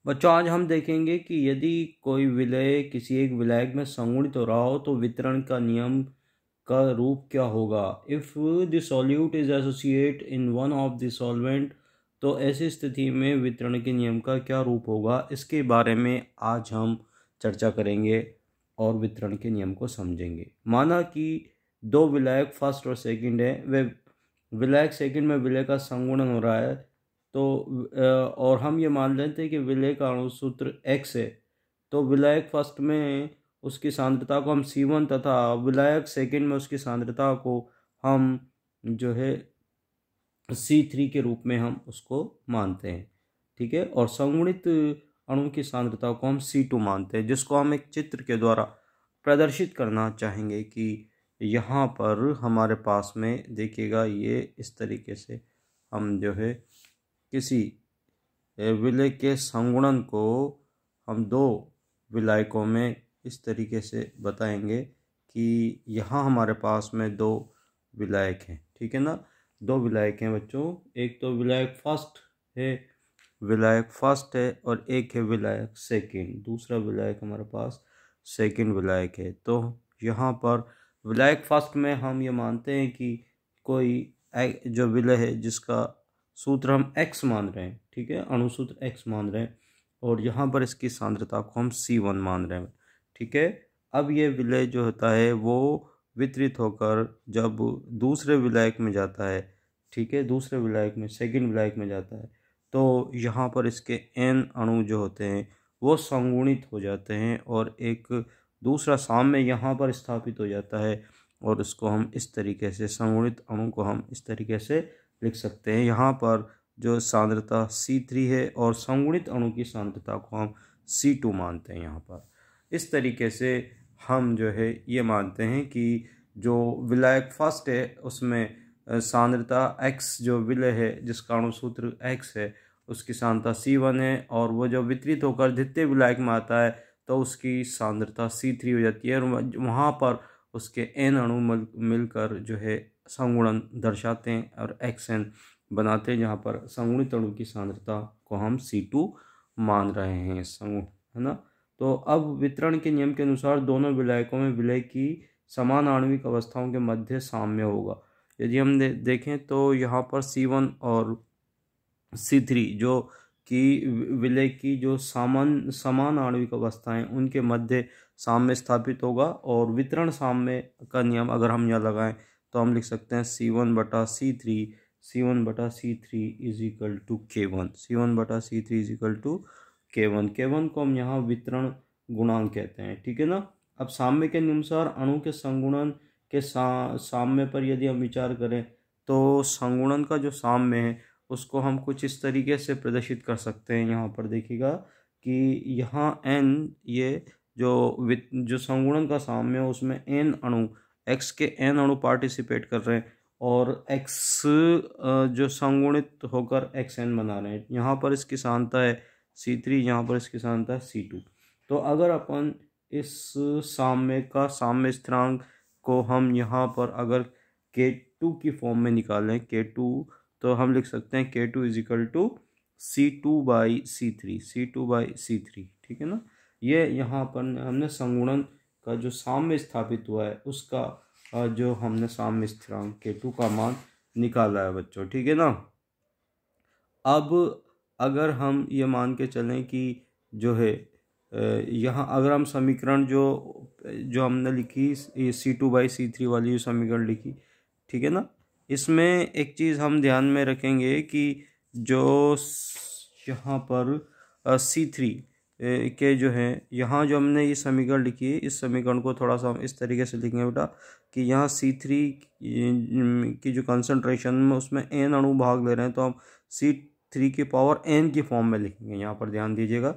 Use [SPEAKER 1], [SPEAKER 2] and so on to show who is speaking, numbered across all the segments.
[SPEAKER 1] बच्चों आज हम देखेंगे कि यदि कोई विलय किसी एक विलायक में संगुणित हो रहा हो तो वितरण का नियम का रूप क्या होगा। If the solute is associate in one of the solvent, तो ऐसी स्थिति में वितरण के नियम का क्या रूप होगा, इसके बारे में आज हम चर्चा करेंगे और वितरण के नियम को समझेंगे। माना कि दो विलायक फर्स्ट और सेकंड है, वे विलायक सेकंड में विलय का संगुणन हो रहा है, तो और हम ये मान लेते हैं कि विलय का अणुसूत्र x है, तो विलायक फर्स्ट में उसकी सांद्रता को हम C1 तथा विलायक सेकंड में उसकी सांद्रता को हम जो है C3 के रूप में हम उसको मानते हैं। ठीक है, और संगुणित अणु की सांद्रता को हम C2 मानते हैं, जिसको हम एक चित्र के द्वारा प्रदर्शित करना चाहेंगे कि यहाँ पर हमारे पास में देखिएगा, ये इस तरीके से हम जो है किसी विलय के संगुणन को हम दो विलायकों में इस तरीके से बताएंगे कि यहाँ हमारे पास में दो विलायक हैं। ठीक है ना, दो विलायक हैं बच्चों, एक तो विलायक फर्स्ट है और एक है विलायक सेकंड, दूसरा विलायक हमारे पास सेकंड विलायक है। तो यहाँ पर विलायक फर्स्ट में हम ये मानते हैं कि कोई जो विलय है जिसका सूत्र हम x मान रहे हैं, ठीक है, अणुसूत्र x मान रहे हैं, और यहाँ पर इसकी सांद्रता को हम C1 मान रहे हैं। ठीक है, अब ये विलय जो होता है वो वितरित होकर जब दूसरे विलायक में जाता है, ठीक है, दूसरे विलायक में सेकंड विलायक में जाता है, तो यहाँ पर इसके n अणु जो होते हैं वो संगुणित हो जाते हैं और एक दूसरा साम्य यहाँ पर स्थापित हो जाता है, और इसको हम इस तरीके से संगुणित अणु को हम इस तरीके से लिख सकते हैं। यहाँ पर जो सांद्रता C3 है और संगुणित अणु की सांद्रता को हम C2 मानते हैं। यहाँ पर इस तरीके से हम जो है ये मानते हैं कि जो विलायक फर्स्ट है उसमें सांद्रता x, जो विलय है जिसका अणुसूत्र x है उसकी सांद्रता C1 है, और वो जो वितरित होकर द्वितीय विलायक में आता है तो उसकी सांद्रता C3 हो जाती है, और वहाँ पर उसके n अणु मिलकर जो है संगुणन दर्शाते हैं और xn बनाते हैं, जहाँ पर संगुणित अणु की सांद्रता को हम C2 मान रहे हैं, है ना। तो अब वितरण के नियम के अनुसार दोनों विलायकों में विलय की समान आणविक अवस्थाओं के मध्य साम्य होगा। यदि हम देखें तो यहाँ पर C1 और C3 जो कि विलय की जो समान आणविक अवस्थाएं उनके मध्य साम्य स्थापित होगा, और वितरण साम्य का नियम अगर हम यहाँ लगाएं तो हम लिख सकते हैं C1/C3 is equal to K1, C1/C3 is equal to K1। K1 को हम यहाँ वितरण गुणांक कहते हैं। ठीक है ना। अब साम्य के अनुसार अणु के संगुणन के साम्य पर यदि हम विचार करें तो संगुणन का जो साम्य है उसको हम कुछ इस तरीके से प्रदर्शित कर सकते हैं। यहाँ पर देखिएगा कि यहाँ n, ये जो संगुणन का साम्य है उसमें n अणु, x के n अणु पार्टिसिपेट कर रहे हैं, और x जो संगुणित होकर xn बना रहे हैं। यहाँ पर इसकी सांद्रता है C3, यहाँ पर इसकी सांद्रता है C2। तो अगर अपन इस साम्य स्थिरांक को हम यहाँ पर अगर K2 की फॉर्म में निकालें, K2, तो हम लिख सकते हैं K2 is equal to C2/C3, C2/C3। ठीक है ना। ये यहाँ पर हमने संगुणन का जो साम्य स्थापित हुआ है उसका जो हमने साम्य स्थिरांक K2 का मान निकाला है बच्चों। ठीक है ना। अब अगर हम ये मान के चलें कि जो है यहाँ अगर हम समीकरण जो हमने लिखी C2/C3 वाली जो समीकरण लिखी, ठीक है ना, इसमें एक चीज़ हम ध्यान में रखेंगे कि जो यहाँ पर C3 के जो है, यहाँ जो हमने ये समीकरण लिखी है इस समीकरण को थोड़ा सा हम इस तरीके से लिखेंगे बेटा कि यहाँ C3 की जो कंसंट्रेशन में उसमें n अणु भाग ले रहे हैं, तो हम C3 की पावर n की फॉर्म में लिखेंगे। यहाँ पर ध्यान दीजिएगा,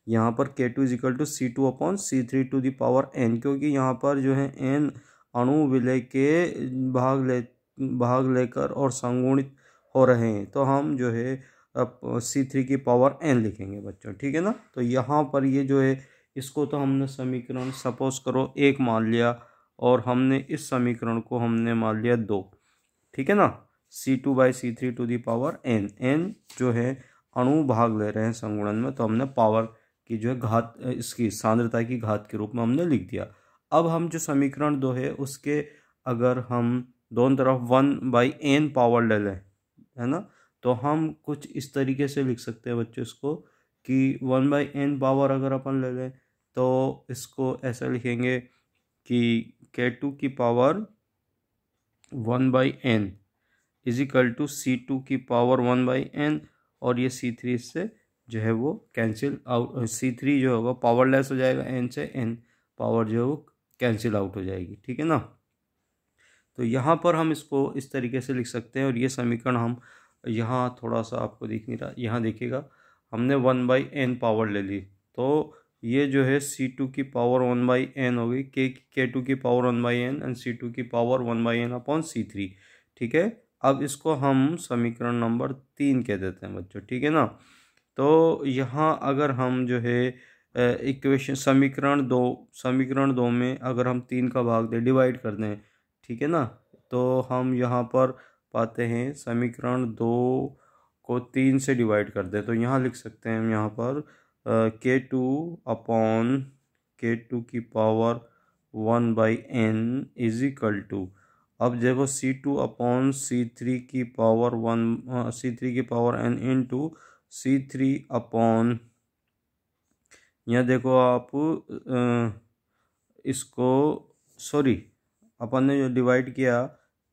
[SPEAKER 1] यहाँ पर K2 is equal to C2/C3 to the power n, क्योंकि यहाँ पर जो है n अणु विलय के भाग लेकर और संगुणित हो रहे हैं, तो हम जो है C3 की पावर n लिखेंगे बच्चों। ठीक है ना। तो यहाँ पर ये जो है इसको तो हमने समीकरण सपोज करो 1 मान लिया, और हमने इस समीकरण को हमने मान लिया 2। ठीक है ना। C2/C3 to the power n जो है अणु भाग ले रहे हैं संगुणन में, तो हमने पावर की जो है घात, इसकी सांद्रता की घात के रूप में हमने लिख दिया। अब हम जो समीकरण 2 है उसके अगर हम दोनों तरफ 1/n पावर ले लें, है ना, तो हम कुछ इस तरीके से लिख सकते हैं बच्चों इसको कि 1/n पावर अगर अपन ले लें तो इसको ऐसा लिखेंगे कि k2 की power 1/n is equal to C2 की पावर 1/n, और ये C3 इससे जो है वो कैंसिल आउट, C3 जो होगा पावरलेस हो जाएगा n से, n पावर जो है वो कैंसिल आउट हो जाएगी। ठीक है ना। तो यहाँ पर हम इसको इस तरीके से लिख सकते हैं, और ये समीकरण हम यहाँ थोड़ा सा आपको दिख नहीं रहा, यहाँ देखिएगा हमने 1/n पावर ले ली, तो ये जो है C2 की पावर 1/n हो गई, K2 की पावर 1/n एंड C2 की पावर 1/n अपॉन C3। ठीक है, अब इसको हम समीकरण नंबर 3 कह देते हैं बच्चों। ठीक है ना। तो यहाँ अगर हम जो है इक्वेशन समीकरण दो में अगर हम 3 का भाग दें, डिवाइड कर दें, ठीक है ना, तो हम यहाँ पर पाते हैं समीकरण 2 को 3 से डिवाइड कर दें, तो यहाँ लिख सकते हैं हम यहाँ पर K2 अपॉन K2 की power 1/n is equal to, अब देखो C2 अपॉन C3 की पावर C3 की power n into C3 upon, यहाँ देखो आप इसको, सॉरी, अपन ने जो डिवाइड किया,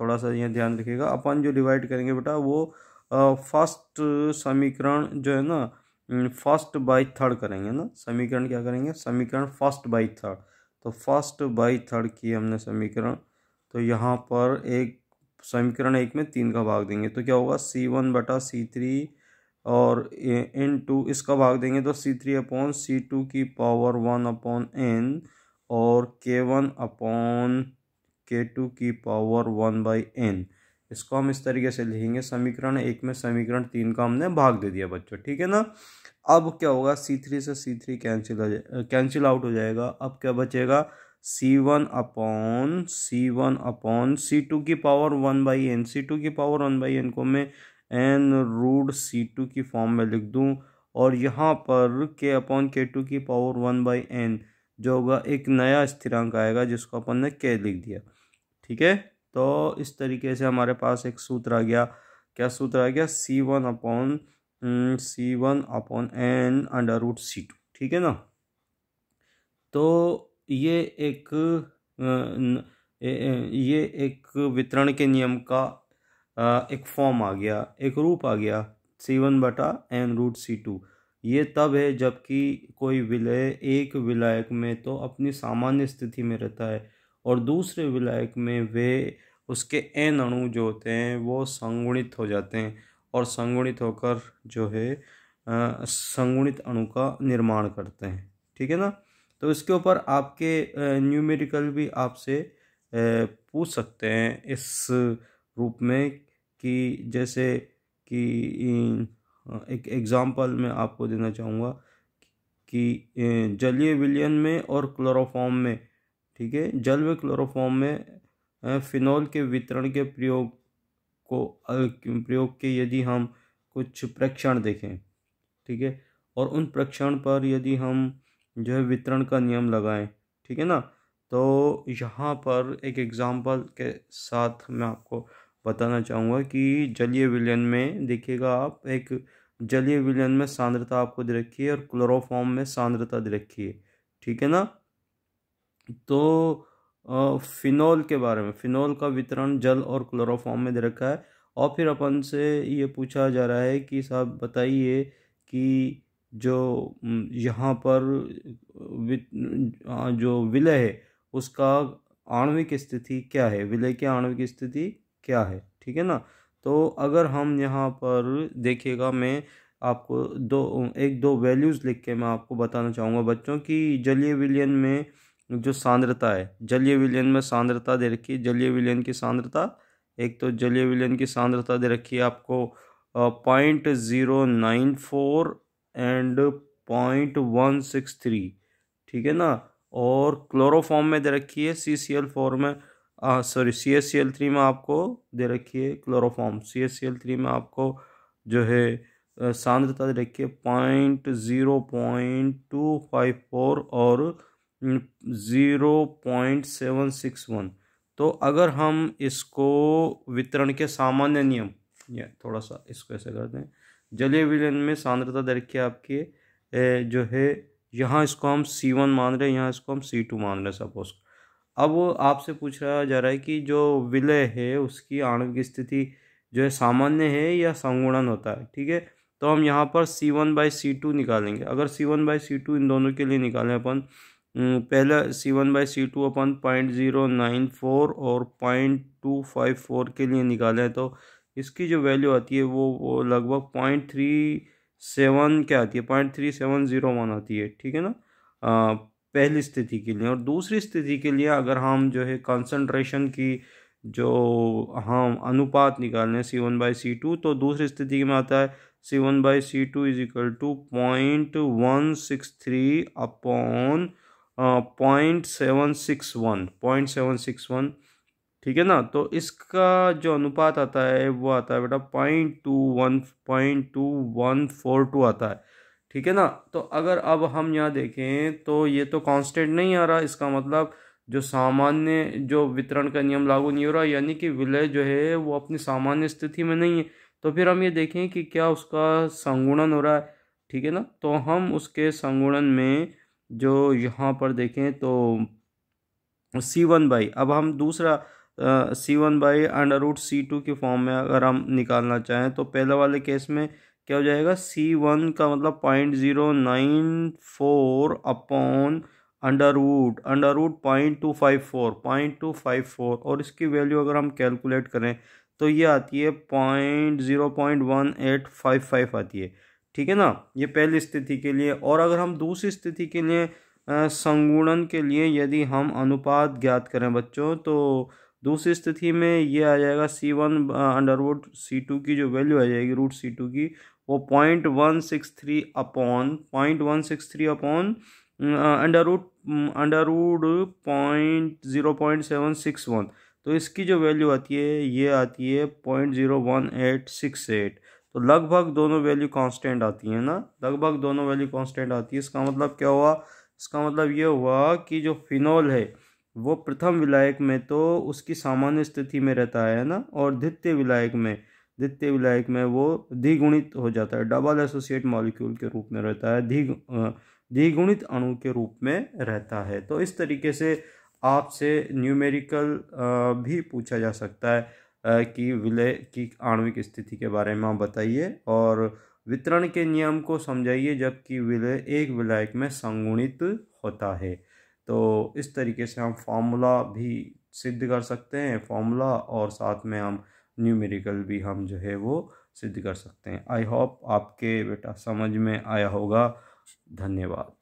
[SPEAKER 1] थोड़ा सा यहाँ ध्यान रखिएगा, अपन जो डिवाइड करेंगे बेटा वो फर्स्ट समीकरण जो है ना, फर्स्ट बाई थर्ड करेंगे ना, समीकरण क्या करेंगे, समीकरण फर्स्ट बाई थर्ड, तो फर्स्ट बाई थर्ड की हमने समीकरण, तो यहाँ पर एक समीकरण 1 में 3 का भाग देंगे तो क्या होगा C1/C3, और इनटू इसका भाग देंगे तो C3 अपॉन C2 की पावर 1/n और K1 अपॉन K2 की पावर 1/n। इसको हम इस तरीके से लिखेंगे, समीकरण 1 में समीकरण 3 का हमने भाग दे दिया बच्चों। ठीक है ना। अब क्या होगा, C3 से C3 कैंसिल आउट हो जाएगा। अब क्या बचेगा, C1 अपॉन C2 की पावर 1/n, C2 की पावर 1/n को मैं n√C2 की फॉर्म में लिख दूं, और यहाँ पर K अपॉन K2 की पावर 1/n जो होगा एक नया स्थिरांक आएगा जिसको अपन ने K लिख दिया। ठीक है, तो इस तरीके से हमारे पास एक सूत्र आ गया। क्या सूत्र आ गया, C1 अपॉन n√C2। ठीक है ना। तो ये एक वितरण के नियम का एक फॉर्म आ गया, एक रूप आ गया, C1/n√C2। ये तब है जबकि कोई विलय एक विलायक में तो अपनी सामान्य स्थिति में रहता है, और दूसरे विलायक में वे उसके n अणु जो होते हैं वो संगुणित हो जाते हैं, और संगुणित होकर जो है संगुणित अणु का निर्माण करते हैं। ठीक है ना। तो इसके ऊपर आपके न्यूमेरिकल भी आपसे पूछ सकते हैं इस रूप में, कि जैसे कि एक एग्जांपल मैं आपको देना चाहूँगा कि जलीय विलयन में और क्लोरोफॉर्म में, ठीक है, जल व क्लोरोफॉर्म में फिनॉल के वितरण के प्रयोग के यदि हम कुछ प्रेक्षण देखें, ठीक है, और उन प्रेक्षण पर यदि हम जो है वितरण का नियम लगाएं, ठीक है ना, तो यहाँ पर एक एग्जांपल के साथ मैं आपको बताना चाहूँगा कि जलीय विलयन में देखिएगा आप, एक जलीय विलयन में सांद्रता आपको दे रखी है और क्लोरोफॉर्म में सांद्रता दे रखी है। ठीक है ना। तो फिनॉल के बारे में, फिनॉल का वितरण जल और क्लोरोफॉर्म में दे रखा है, और फिर अपन से ये पूछा जा रहा है कि साहब बताइए कि जो यहाँ पर जो विलय है उसका आणविक स्थिति क्या है, विलय की आणविक स्थिति क्या है। ठीक है ना। तो अगर हम यहाँ पर देखिएगा, मैं आपको दो वैल्यूज़ लिख के मैं आपको बताना चाहूँगा बच्चों की जलीय विलयन में जो सांद्रता है, जलीय विलयन में सांद्रता दे रखी है, जलीय विलयन की सांद्रता, एक तो जलीय विलयन की सांद्रता दे रखी है आपको 0.094 एंड 0.163, ठीक है ना, और क्लोरोफॉर्म में दे रखी है CCl4 में, सॉरी CaCl3 में आपको दे रखी है क्लोरोफॉर्म, CaCl3 में आपको जो है सांद्रता देखिए 0.254 और 0.761। तो अगर हम इसको वितरण के सामान्य नियम, या थोड़ा सा इसको ऐसे करते हैं, जलीय विलयन में सांद्रता देखिए आपके जो है, यहाँ इसको हम C1 मान रहे हैं, यहाँ इसको हम C2 मान रहे हैं सपोज। अब वो आपसे पूछा जा रहा है कि जो विलय है उसकी आणविक स्थिति जो है सामान्य है या संगुणन होता है, ठीक है। तो हम यहाँ पर C1/C2 निकालेंगे। अगर C1/C2 इन दोनों के लिए निकालें अपन, पहले C1/C2 अपन 0.094 और 0.254 के लिए निकालें तो इसकी जो वैल्यू आती है वो लगभग 0.37 क्या आती है, 0.3701 आती है, ठीक है ना, पहली स्थिति के लिए। और दूसरी स्थिति के लिए अगर हम जो है कंसंट्रेशन की जो हम अनुपात निकालने C1/C2, तो दूसरी स्थिति में आता है C1/C2 is equal to 0.163 upon 0.761, ठीक है ना। तो इसका जो अनुपात आता है वो आता है बेटा 0.2142 आता है, ठीक है ना। तो अगर अब हम यहाँ देखें तो ये तो कांस्टेंट नहीं आ रहा, इसका मतलब जो सामान्य जो वितरण का नियम लागू नहीं हो रहा, यानी कि विलय जो है वो अपनी सामान्य स्थिति में नहीं है। तो फिर हम ये देखें कि क्या उसका संगुणन हो रहा है, ठीक है ना। तो हम उसके संगुणन में जो यहाँ पर देखें तो C1 बाई, अब हम दूसरा C1/√C2 की फॉर्म में अगर हम निकालना चाहें तो पहले वाले केस में क्या हो जाएगा, C1 का मतलब 0.094 अपॉन अंडर रूट 0.254 और इसकी वैल्यू अगर हम कैलकुलेट करें तो ये आती है 0.1855 आती है, ठीक है ना। ये पहली स्थिति के लिए। और अगर हम दूसरी स्थिति के लिए संगुणन के लिए यदि हम अनुपात ज्ञात करें बच्चों, तो दूसरी स्थिति में ये आ जाएगा C1/√C2 की जो वैल्यू आ जाएगी √C2 की वो 0.163 अपॉन अंडर रूट 0.761। तो इसकी जो वैल्यू आती है ये आती है 0.01868। तो लगभग दोनों वैल्यू कांस्टेंट आती है ना, लगभग दोनों वैल्यू कांस्टेंट आती है। इसका मतलब क्या हुआ, इसका मतलब ये हुआ कि जो फिनोल है वो प्रथम विलायक में तो उसकी सामान्य स्थिति में रहता है ना, और द्वितीय विलायक में वो द्विगुणित हो जाता है, डबल एसोसिएट मॉलिक्यूल के रूप में रहता है, द्विगुणित अणु के रूप में रहता है। तो इस तरीके से आपसे न्यूमेरिकल भी पूछा जा सकता है कि विलय की आणविक स्थिति के बारे में आप बताइए और वितरण के नियम को समझाइए जबकि विलय एक विलायक में संगुणित होता है। तो इस तरीके से हम फॉर्मूला भी सिद्ध कर सकते हैं, फॉर्मूला और साथ में हम न्यूमेरिकल भी हम जो है वो सिद्ध कर सकते हैं। आई होप आपके बेटा समझ में आया होगा। धन्यवाद।